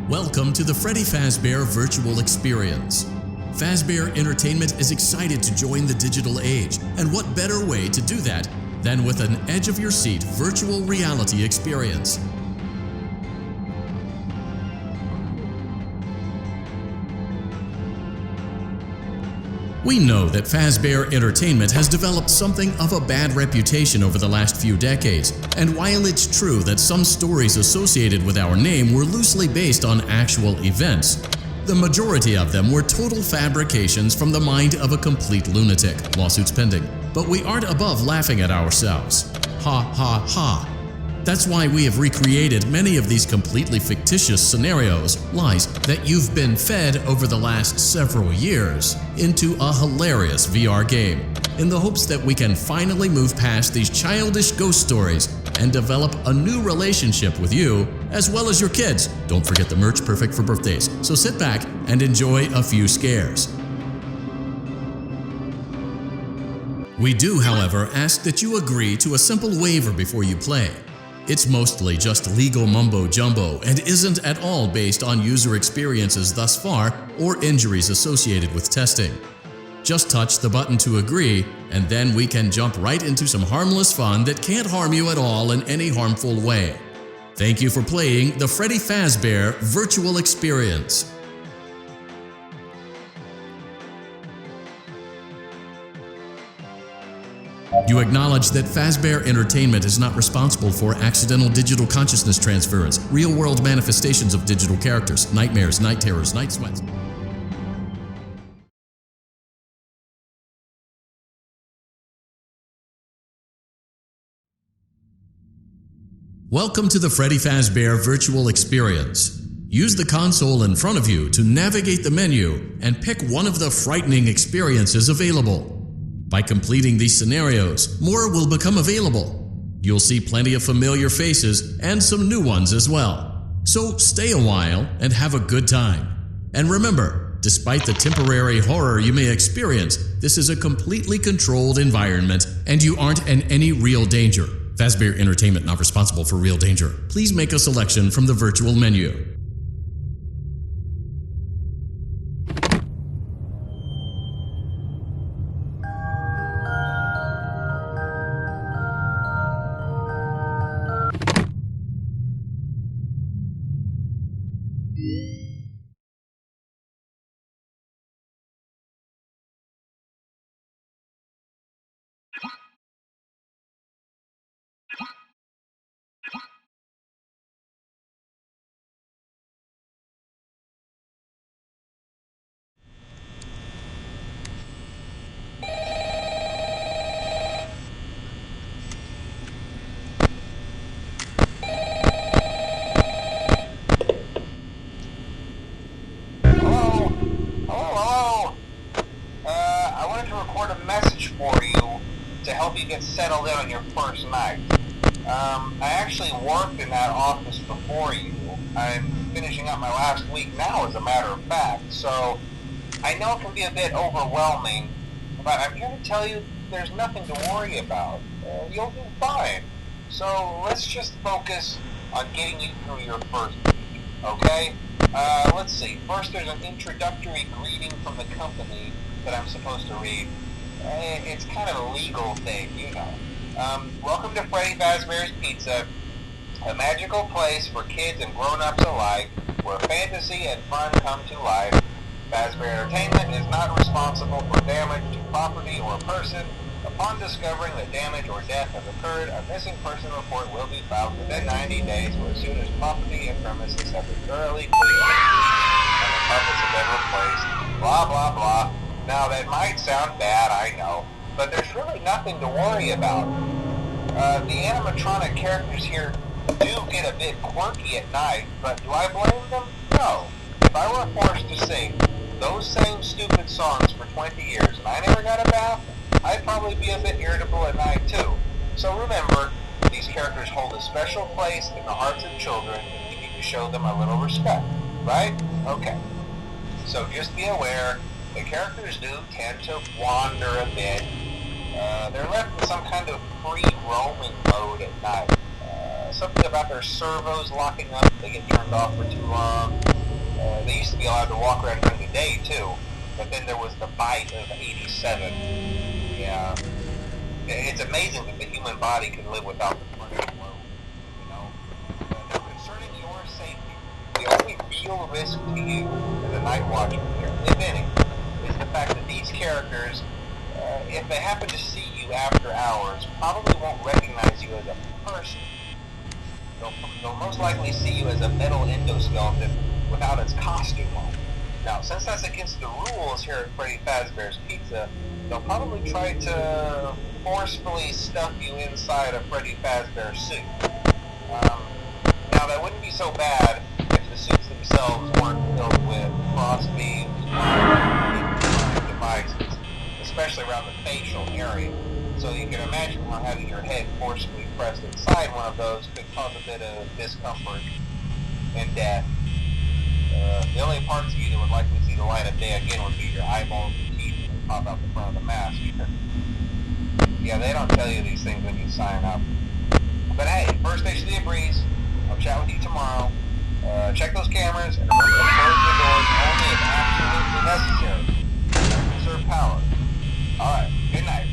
Welcome to the Freddy Fazbear Virtual Experience. Fazbear Entertainment is excited to join the digital age, and what better way to do that than with an edge-of-your-seat virtual reality experience. We know that Fazbear Entertainment has developed something of a bad reputation over the last few decades, and while it's true that some stories associated with our name were loosely based on actual events, the majority of them were total fabrications from the mind of a complete lunatic, lawsuits pending. But we aren't above laughing at ourselves. Ha ha ha. That's why we have recreated many of these completely fictitious scenarios, lies that you've been fed over the last several years, into a hilarious VR game, in the hopes that we can finally move past these childish ghost stories and develop a new relationship with you, as well as your kids. Don't forget the merch, perfect for birthdays. So sit back and enjoy a few scares. We do, however, ask that you agree to a simple waiver before you play. It's mostly just legal mumbo-jumbo and isn't at all based on user experiences thus far or injuries associated with testing. Just touch the button to agree, and then we can jump right into some harmless fun that can't harm you at all in any harmful way. Thank you for playing the Freddy Fazbear Virtual Experience. You acknowledge that Fazbear Entertainment is not responsible for accidental digital consciousness transference, real-world manifestations of digital characters, nightmares, night terrors, night sweats. Welcome to the Freddy Fazbear Virtual Experience. Use the console in front of you to navigate the menu and pick one of the frightening experiences available. By completing these scenarios, more will become available. You'll see plenty of familiar faces and some new ones as well. So stay a while and have a good time. And remember, despite the temporary horror you may experience, this is a completely controlled environment and you aren't in any real danger. Fazbear Entertainment not responsible for real danger. Please make a selection from the virtual menu. For you to help you get settled in on your first night. I actually worked in that office before you. I'm finishing up my last week now, as a matter of fact, so I know it can be a bit overwhelming, but I'm here to tell you there's nothing to worry about. You'll do fine. So let's just focus on getting you through your first week, okay? Let's see. First, there's an introductory greeting from the company that I'm supposed to read. It's kind of a legal thing, you know. Welcome to Freddy Fazbear's Pizza, a magical place for kids and grown-ups alike, where fantasy and fun come to life. Fazbear Entertainment is not responsible for damage to property or person. Upon discovering that damage or death has occurred, a missing person report will be filed within 90 days, or as soon as property and premises have been thoroughly cleaned and the carpets have been replaced. Blah, blah, blah. Now, that might sound bad, I know, but there's really nothing to worry about. The animatronic characters here do get a bit quirky at night, but do I blame them? No. If I were forced to sing those same stupid songs for 20 years and I never got a bath, I'd probably be a bit irritable at night too. So remember, these characters hold a special place in the hearts of children, and you need to show them a little respect, right? Okay. So just be aware, the characters do tend to wander a bit. They're left in some kind of free roaming mode at night. Something about their servos locking up if they get turned off for too long. They used to be allowed to walk around during the day too, but then there was the bite of '87. Yeah, it's amazing that the human body can live without the frontal lobe. You know, now concerning your safety, the only real risk to you as a night watchman here, if any, is the fact that these characters, if they happen to see you after hours, probably won't recognize you as a person. They'll most likely see you as a metal endoskeleton without its costume on. Now, since that's against the rules here at Freddy Fazbear's Pizza, they'll probably try to forcefully stuff you inside a Freddy Fazbear suit. Now, that wouldn't be so bad if the suits themselves weren't filled with cross beams, devices, especially around the facial area. So you can imagine how having your head forcibly pressed inside one of those could cause a bit of discomfort and death. The only parts of you that would likely see the light of day again would be your eyeballs and teeth that pop out the front of the mask. Yeah, they don't tell you these things when you sign up. But hey, first station of the breeze. I'll chat with you tomorrow. Check those cameras and remember to close the doors only if absolutely necessary. Conserve power. Alright, good night.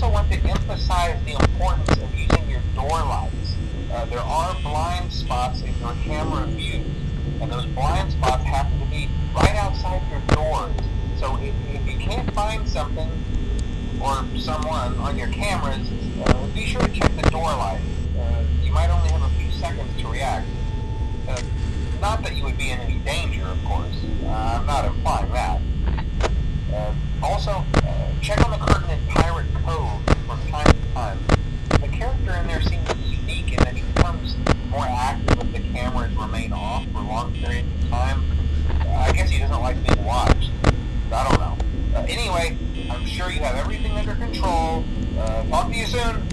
also want to emphasize the importance of using your door lights. There are blind spots in your camera view, and those blind spots happen to be right outside your doors. So if you can't find something or someone on your cameras, be sure to check the door light. You might only have a few seconds to react. Not that you would be in any danger, of course. I'm not implying that. Also, check on the curtain in Pirate Cove from time to time. The character in there seems unique in that he becomes more active if the cameras remain off for long periods of time. I guess he doesn't like being watched. I don't know. Anyway, I'm sure you have everything under control. Talk to you soon.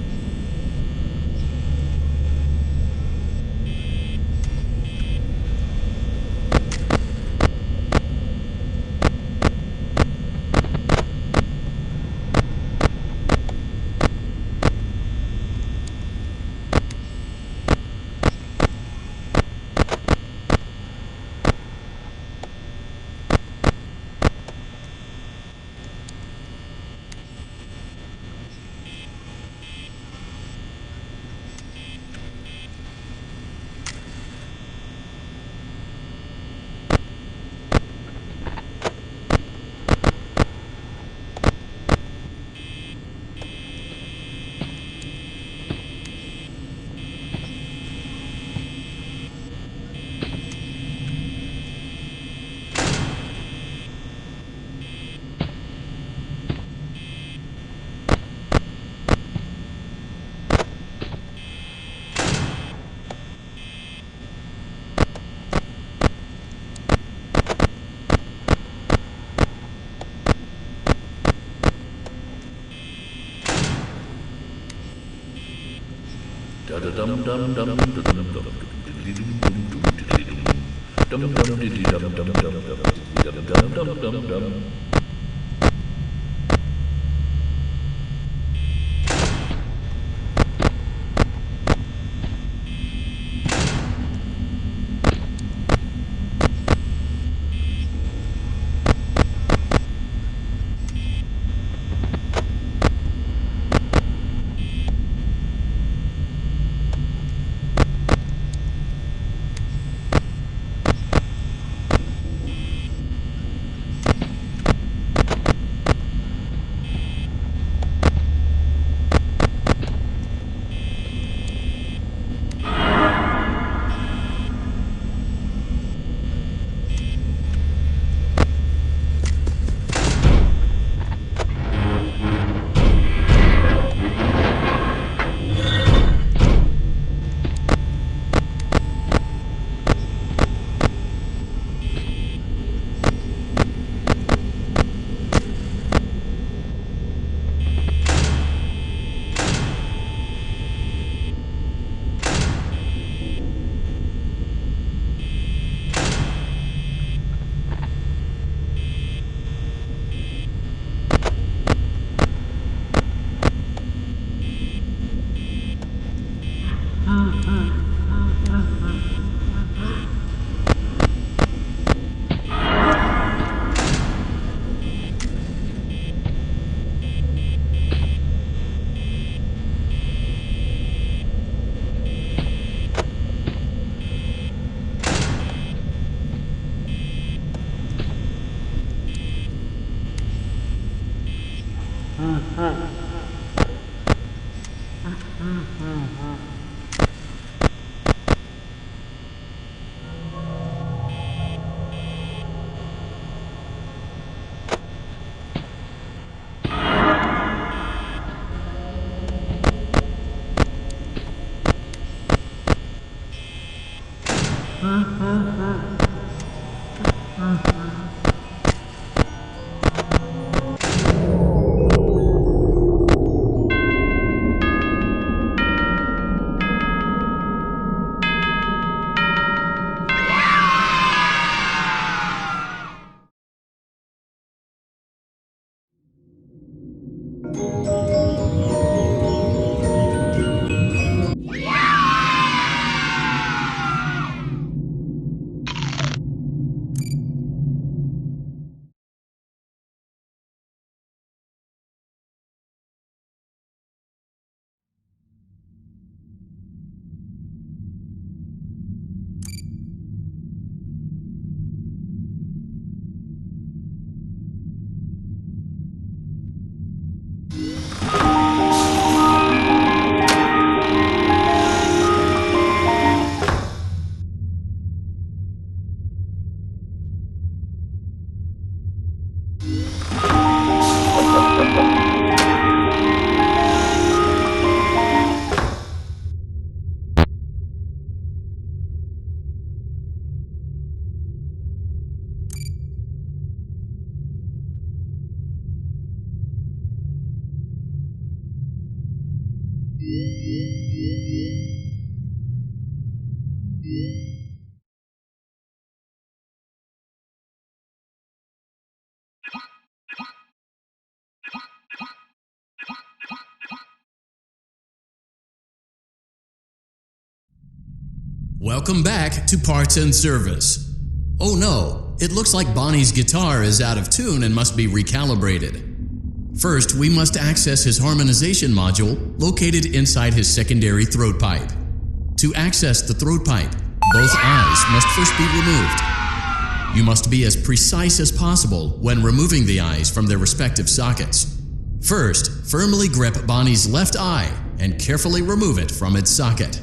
Welcome back to Parts and Service. Oh no, it looks like Bonnie's guitar is out of tune and must be recalibrated. First, we must access his harmonization module located inside his secondary throat pipe. To access the throat pipe, both eyes must first be removed. You must be as precise as possible when removing the eyes from their respective sockets. First, firmly grip Bonnie's left eye and carefully remove it from its socket.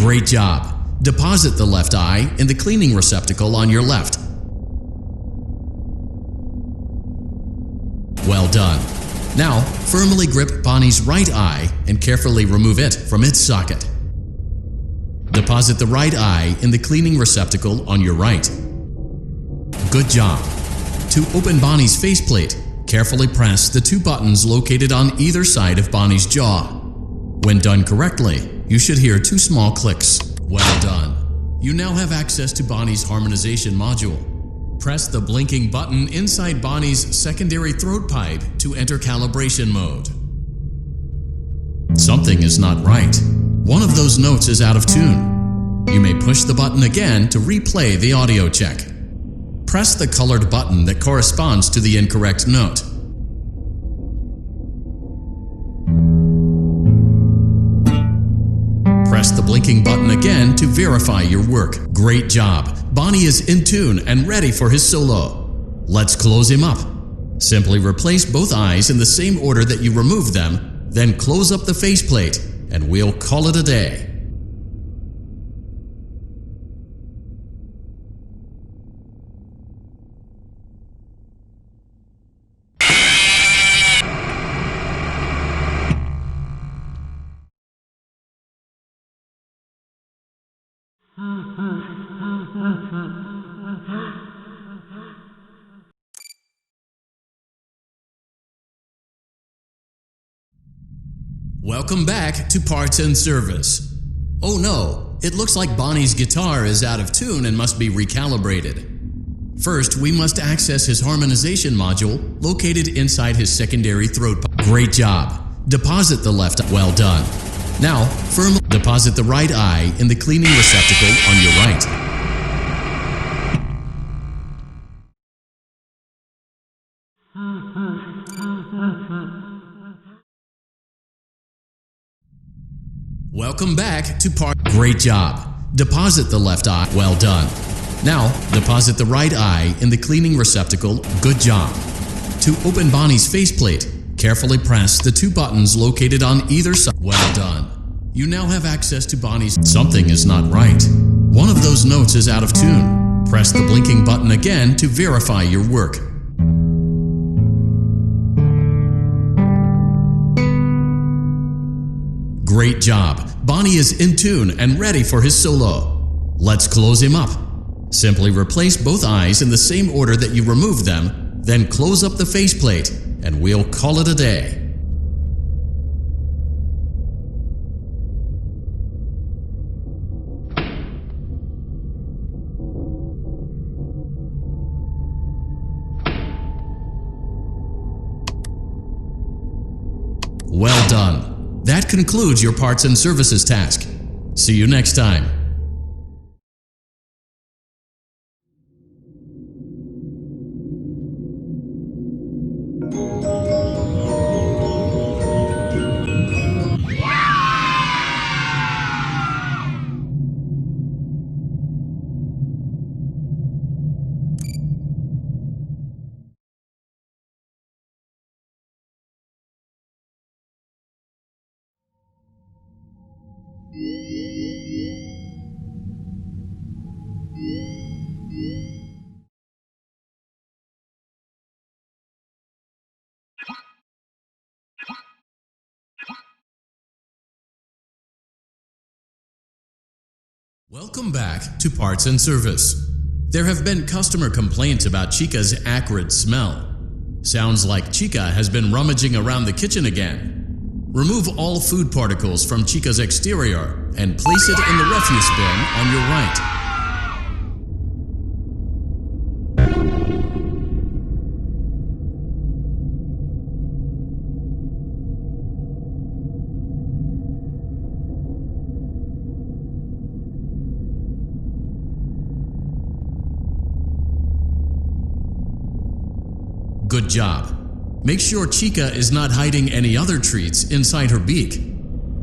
Great job! Deposit the left eye in the cleaning receptacle on your left. Well done. Now, firmly grip Bonnie's right eye and carefully remove it from its socket. Deposit the right eye in the cleaning receptacle on your right. Good job. To open Bonnie's faceplate, carefully press the two buttons located on either side of Bonnie's jaw. When done correctly, you should hear two small clicks. Well done. You now have access to Bonnie's harmonization module. Press the blinking button inside Bonnie's secondary throat pipe to enter calibration mode. Something is not right. One of those notes is out of tune. You may push the button again to replay the audio check. Press the colored button that corresponds to the incorrect note. Press the blinking button again to verify your work. Great job! Bonnie is in tune and ready for his solo. Let's close him up. Simply replace both eyes in the same order that you removed them, then close up the faceplate, and we'll call it a day. Welcome back to Parts and Service. Oh no, it looks like Bonnie's guitar is out of tune and must be recalibrated. First, we must access his harmonization module located inside his secondary throat pipe. Great job! Deposit the left eye. Well done. Now, firmly deposit the right eye in the cleaning receptacle on your right. Welcome back to Great job! Deposit the left eye. Well done. Now, deposit the right eye in the cleaning receptacle. Good job! To open Bonnie's faceplate, carefully press the two buttons located on either side. Well done. You now have access to Bonnie's. Something is not right. One of those notes is out of tune. Press the blinking button again to verify your work. Great job! Bonnie is in tune and ready for his solo. Let's close him up. Simply replace both eyes in the same order that you removed them, then close up the faceplate, and we'll call it a day. Well done. That concludes your parts and services task. See you next time. Welcome back to Parts and Service. There have been customer complaints about Chica's acrid smell. Sounds like Chica has been rummaging around the kitchen again. Remove all food particles from Chica's exterior and place it in the refuse bin on your right. Good job. Make sure Chica is not hiding any other treats inside her beak.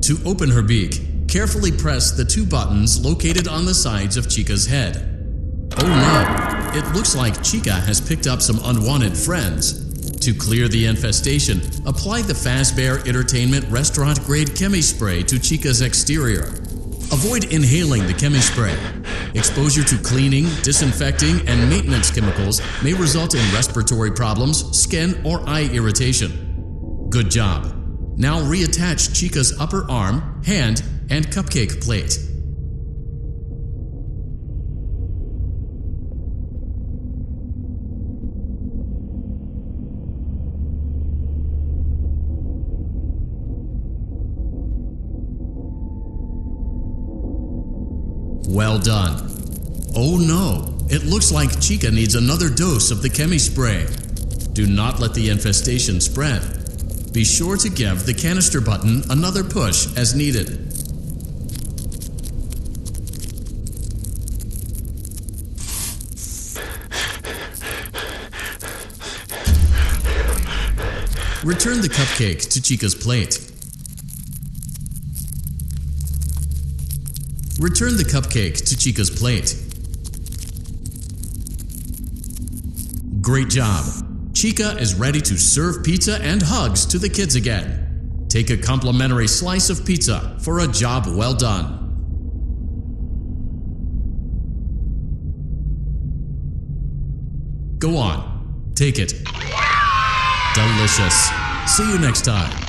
To open her beak, carefully press the two buttons located on the sides of Chica's head. Oh no, it looks like Chica has picked up some unwanted friends. To clear the infestation, apply the Fazbear Entertainment restaurant-grade chemi spray to Chica's exterior. Avoid inhaling the chemi spray. Exposure to cleaning, disinfecting, and maintenance chemicals may result in respiratory problems, skin, or eye irritation. Good job. Now reattach Chica's upper arm, hand, and cupcake plate. Well done. Oh no, it looks like Chica needs another dose of the chemi spray. Do not let the infestation spread. Be sure to give the canister button another push as needed. Return the cupcake to Chica's plate. Return the cupcake to Chica's plate. Great job. Chica is ready to serve pizza and hugs to the kids again. Take a complimentary slice of pizza for a job well done. Go on, take it. Delicious. See you next time.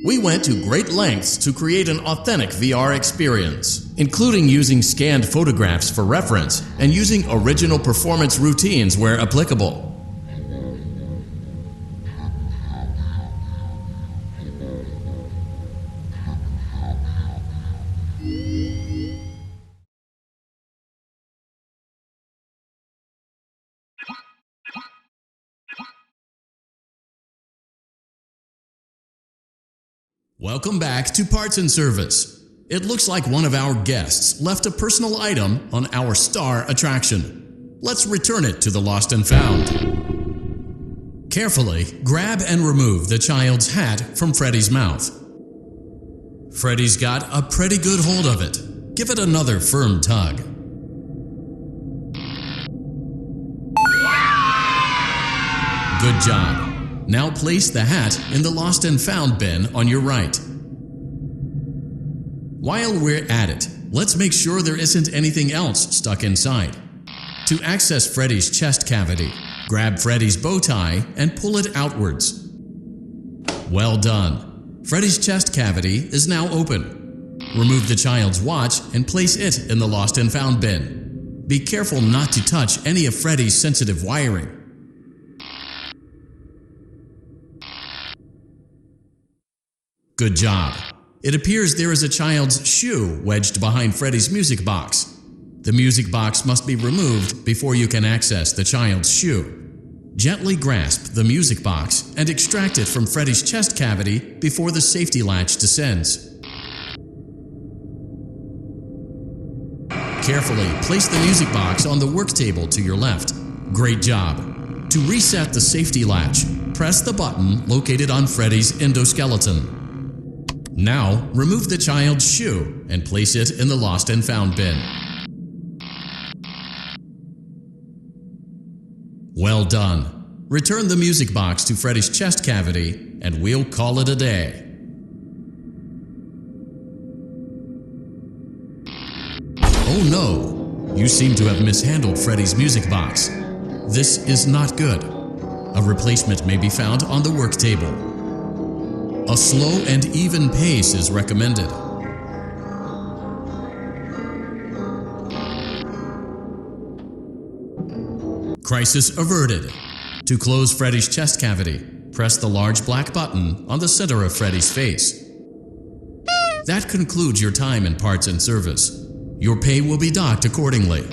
We went to great lengths to create an authentic VR experience, including using scanned photographs for reference and using original performance routines where applicable. Welcome back to Parts and Service. It looks like one of our guests left a personal item on our star attraction. Let's return it to the Lost and Found. Carefully grab and remove the child's hat from Freddy's mouth. Freddy's got a pretty good hold of it. Give it another firm tug. Good job. Now place the hat in the Lost and Found bin on your right. While we're at it, let's make sure there isn't anything else stuck inside. To access Freddy's chest cavity, grab Freddy's bow tie and pull it outwards. Well done. Freddy's chest cavity is now open. Remove the child's watch and place it in the Lost and Found bin. Be careful not to touch any of Freddy's sensitive wiring. Good job. It appears there is a child's shoe wedged behind Freddy's music box. The music box must be removed before you can access the child's shoe. Gently grasp the music box and extract it from Freddy's chest cavity before the safety latch descends. Carefully place the music box on the work table to your left. Great job. To reset the safety latch, press the button located on Freddy's endoskeleton. Now, remove the child's shoe and place it in the lost and found bin. Well done. Return the music box to Freddy's chest cavity, and we'll call it a day. Oh no! You seem to have mishandled Freddy's music box. This is not good. A replacement may be found on the work table. A slow and even pace is recommended. Crisis averted. To close Freddy's chest cavity, press the large black button on the center of Freddy's face. That concludes your time in parts and service. Your pay will be docked accordingly.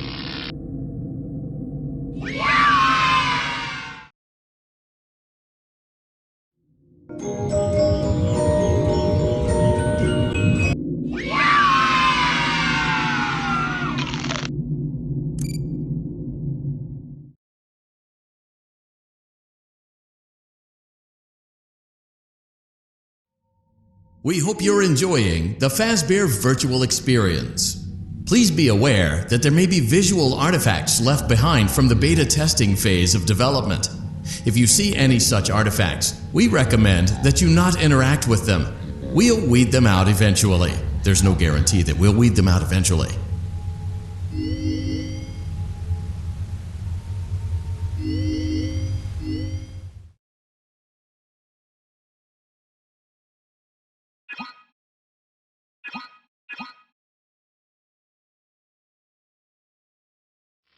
We hope you're enjoying the Fazbear virtual experience. Please be aware that there may be visual artifacts left behind from the beta testing phase of development. If you see any such artifacts, we recommend that you not interact with them. We'll weed them out eventually. There's no guarantee that we'll weed them out eventually.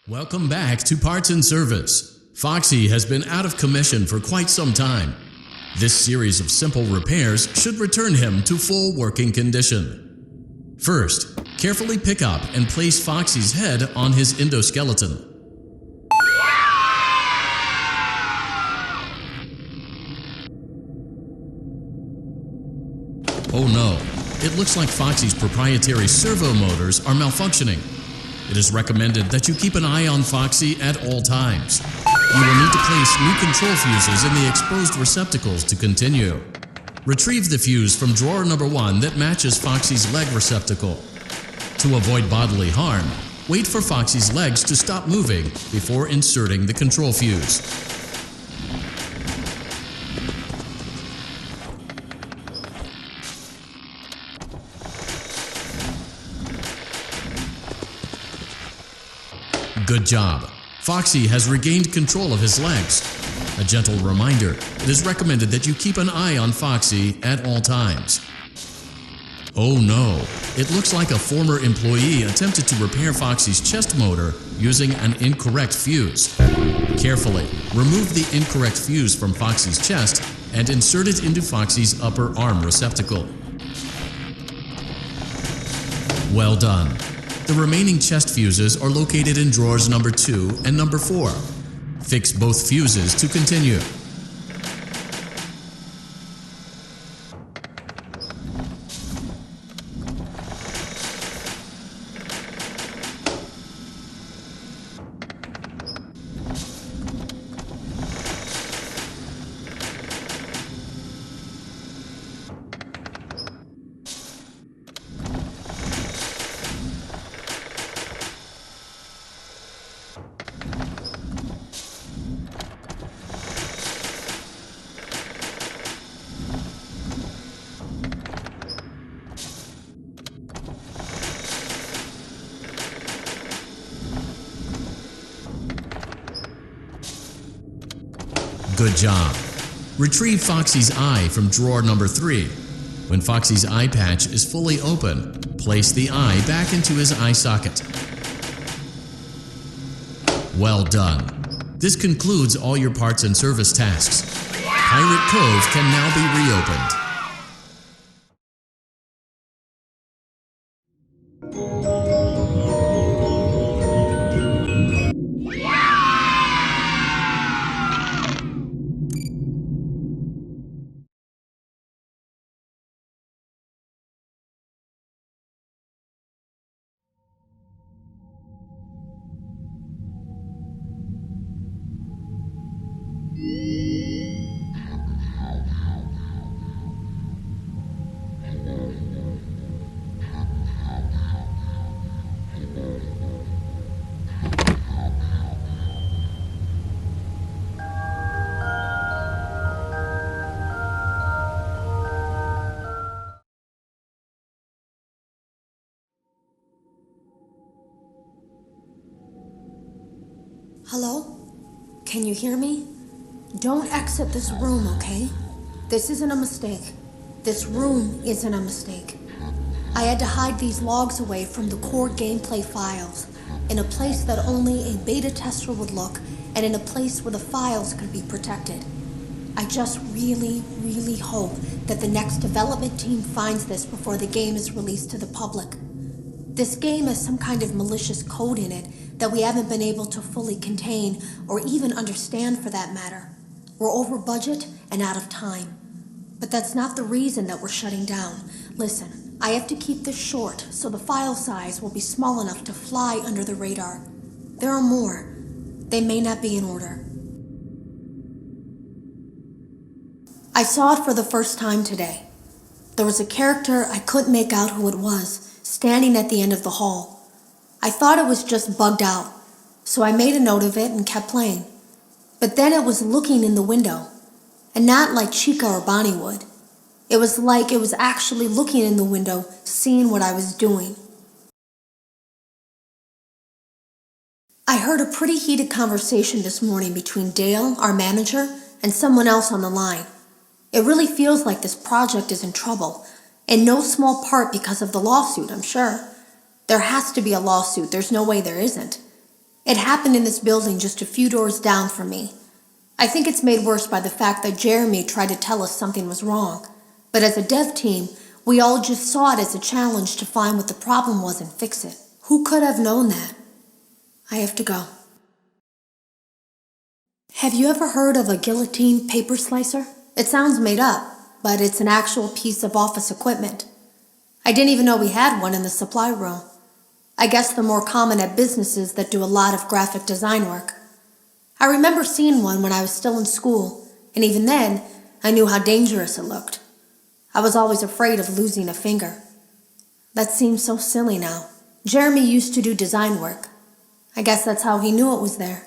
Welcome back to Parts and Service. Foxy has been out of commission for quite some time. This series of simple repairs should return him to full working condition. First, carefully pick up and place Foxy's head on his endoskeleton. Oh no, it looks like Foxy's proprietary servo motors are malfunctioning. It is recommended that you keep an eye on Foxy at all times. You will need to place new control fuses in the exposed receptacles to continue. Retrieve the fuse from drawer number 1 that matches Foxy's leg receptacle. To avoid bodily harm, wait for Foxy's legs to stop moving before inserting the control fuse. Good job. Foxy has regained control of his legs. A gentle reminder, it is recommended that you keep an eye on Foxy at all times. Oh no, it looks like a former employee attempted to repair Foxy's chest motor using an incorrect fuse. Carefully, remove the incorrect fuse from Foxy's chest and insert it into Foxy's upper arm receptacle. Well done. The remaining chest fuses are located in drawers number 2 and number 4. Fix both fuses to continue. Good job. Retrieve Foxy's eye from drawer number 3. When Foxy's eye patch is fully open, place the eye back into his eye socket. Well done. This concludes all your parts and service tasks. Pirate Cove can now be reopened. Hello? Can you hear me? Don't exit this room, okay? This isn't a mistake. This room isn't a mistake. I had to hide these logs away from the core gameplay files, in a place that only a beta tester would look, and in a place where the files could be protected. I just really, really hope that the next development team finds this before the game is released to the public. This game has some kind of malicious code in it that we haven't been able to fully contain or even understand for that matter. We're over budget and out of time. But that's not the reason that we're shutting down. Listen, I have to keep this short so the file size will be small enough to fly under the radar. There are more. They may not be in order. I saw it for the first time today. There was a character I couldn't make out who it was, standing at the end of the hall. I thought it was just bugged out, so I made a note of it and kept playing. But then it was looking in the window, and not like Chica or Bonnie would. It was like it was actually looking in the window, seeing what I was doing. I heard a pretty heated conversation this morning between Dale, our manager, and someone else on the line. It really feels like this project is in trouble, in no small part because of the lawsuit, I'm sure. There has to be a lawsuit, there's no way there isn't. It happened in this building just a few doors down from me. I think it's made worse by the fact that Jeremy tried to tell us something was wrong. But as a dev team, we all just saw it as a challenge to find what the problem was and fix it. Who could have known that? I have to go. Have you ever heard of a guillotine paper slicer? It sounds made up, but it's an actual piece of office equipment. I didn't even know we had one in the supply room. I guess they're more common at businesses that do a lot of graphic design work. I remember seeing one when I was still in school, and even then, I knew how dangerous it looked. I was always afraid of losing a finger. That seems so silly now. Jeremy used to do design work. I guess that's how he knew it was there.